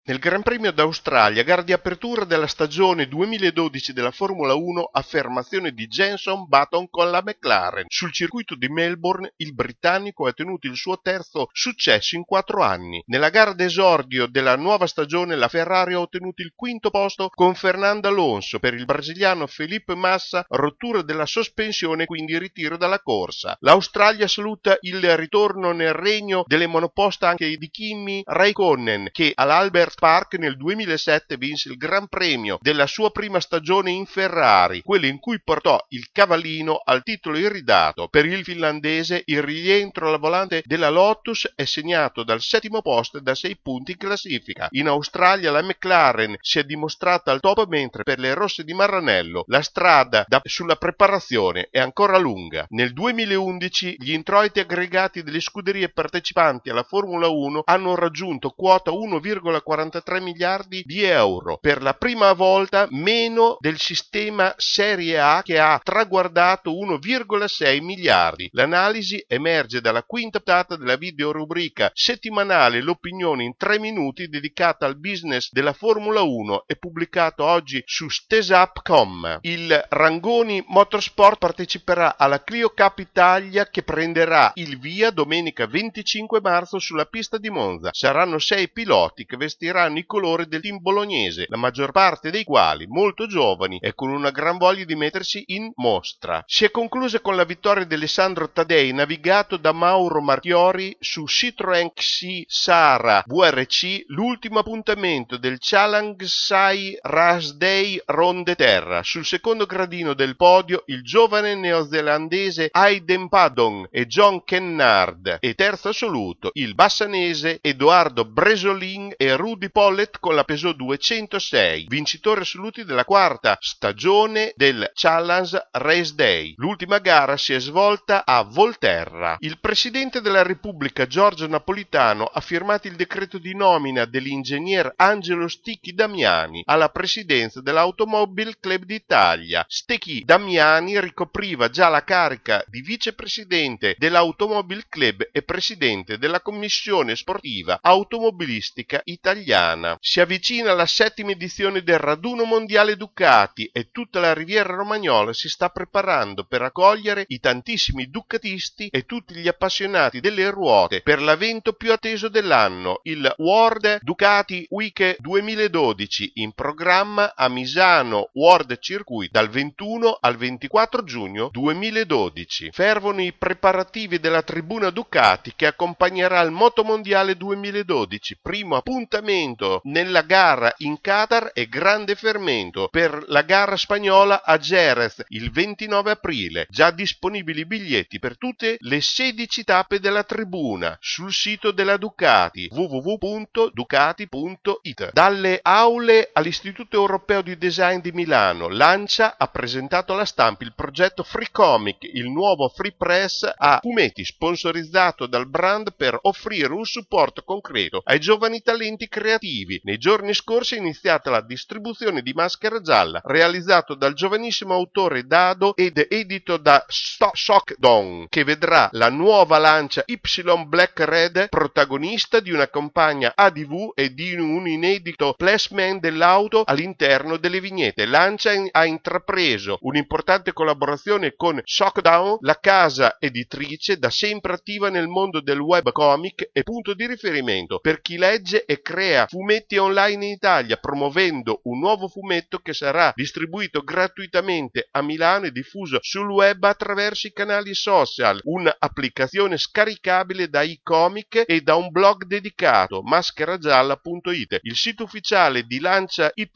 Nel Gran Premio d'Australia, gara di apertura della stagione 2012 della Formula 1, affermazione di Jenson Button con la McLaren. Sul circuito di Melbourne il britannico ha ottenuto il suo terzo successo in 4 anni. Nella gara d'esordio della nuova stagione la Ferrari ha ottenuto il quinto posto con Fernando Alonso. Per il brasiliano Felipe Massa, rottura della sospensione, quindi ritiro dalla corsa. L'Australia saluta il ritorno nel regno delle monoposta anche di Kimi Räikkönen, che all'Albert Park nel 2007 vinse il Gran Premio della sua prima stagione in Ferrari, quello in cui portò il cavallino al titolo iridato. Per il finlandese il rientro alla volante della Lotus è segnato dal settimo posto e da 6 punti in classifica. In Australia la McLaren si è dimostrata al top, mentre per le rosse di Maranello la strada sulla preparazione è ancora lunga. Nel 2011 gli introiti aggregati delle scuderie partecipanti alla Formula 1 hanno raggiunto quota 1,43 miliardi di euro, per la prima volta meno del sistema Serie A che ha traguardato 1,6 miliardi. L'analisi emerge dalla quinta puntata della videorubrica settimanale L'opinione in 3 minuti dedicata al business della Formula 1 e pubblicato oggi su stessup.com. Il Rangoni Motorsport parteciperà alla Clio Cup Italia, che prenderà il via domenica 25 marzo sulla pista di Monza. Saranno 6 piloti che vestiranno i colori del team bolognese, la maggior parte dei quali molto giovani e con una gran voglia di mettersi in mostra. Si è conclusa con la vittoria di Alessandro Taddei, navigato da Mauro Marchiori su Citroën XC Sara VRC, l'ultimo appuntamento del Challenge Sai Race Day Ronde Terra. Sul secondo gradino del podio il giovane neozelandese Hayden Paddon e John Kennard, e terzo assoluto il bassanese Edoardo Bresolin e Rudy Pollet con la Peugeot 206, vincitori assoluti della quarta stagione del Challenge Race Day. L'ultima gara si è svolta a Volterra. Il presidente della Repubblica Giorgio Napolitano ha firmato il decreto di nomina dell'ingegner Angelo Stecchi Damiani alla presidenza dell'Automobile Club d'Italia. Stecchi Damiani ricopriva già la carica di vicepresidente dell'Automobile Club e presidente della commissione sportiva automobilistica italiana. Si avvicina la 7ª edizione del raduno mondiale Ducati e tutta la Riviera Romagnola si sta preparando per accogliere i tantissimi ducatisti e tutti gli appassionati delle ruote per l'evento più atteso dell'anno, il World Ducati Week 2012, in programma a Misano World Circuit dal 21 al 24 giugno 2012. Fervono i preparativi della tribuna Ducati che accompagnerà il Motomondiale 2012, primo appuntamento nella gara in Qatar e grande fermento per la gara spagnola a Jerez il 29 aprile. Già disponibili biglietti per tutte le 16 tappe della tribuna sul sito della Ducati www.ducati.it. Dalle aule all'Istituto Europeo di Design di Milano, Lancia ha presentato alla stampa il progetto Free Comic, il nuovo free press a fumetti sponsorizzato dal brand per offrire un supporto concreto ai giovani talenti creativi. Nei giorni scorsi è iniziata la distribuzione di Maschera Gialla, realizzato dal giovanissimo autore Dado ed edito da Shockdown, che vedrà la nuova Lancia Y Black Red protagonista di una campagna ADV e di un inedito placement dell'auto all'interno delle vignette. Lancia ha intrapreso un'importante collaborazione con Shockdown, la casa editrice da sempre attiva nel mondo del webcomic e punto di riferimento per chi legge e crea fumetti online in Italia, promuovendo un nuovo fumetto che sarà distribuito gratuitamente a Milano e diffuso sul web attraverso i canali social, un'applicazione scaricabile da iComic e da un blog dedicato, mascheragialla.it. Il sito ufficiale di Lancia Y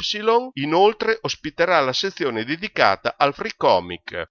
inoltre ospiterà la sezione dedicata al free comic.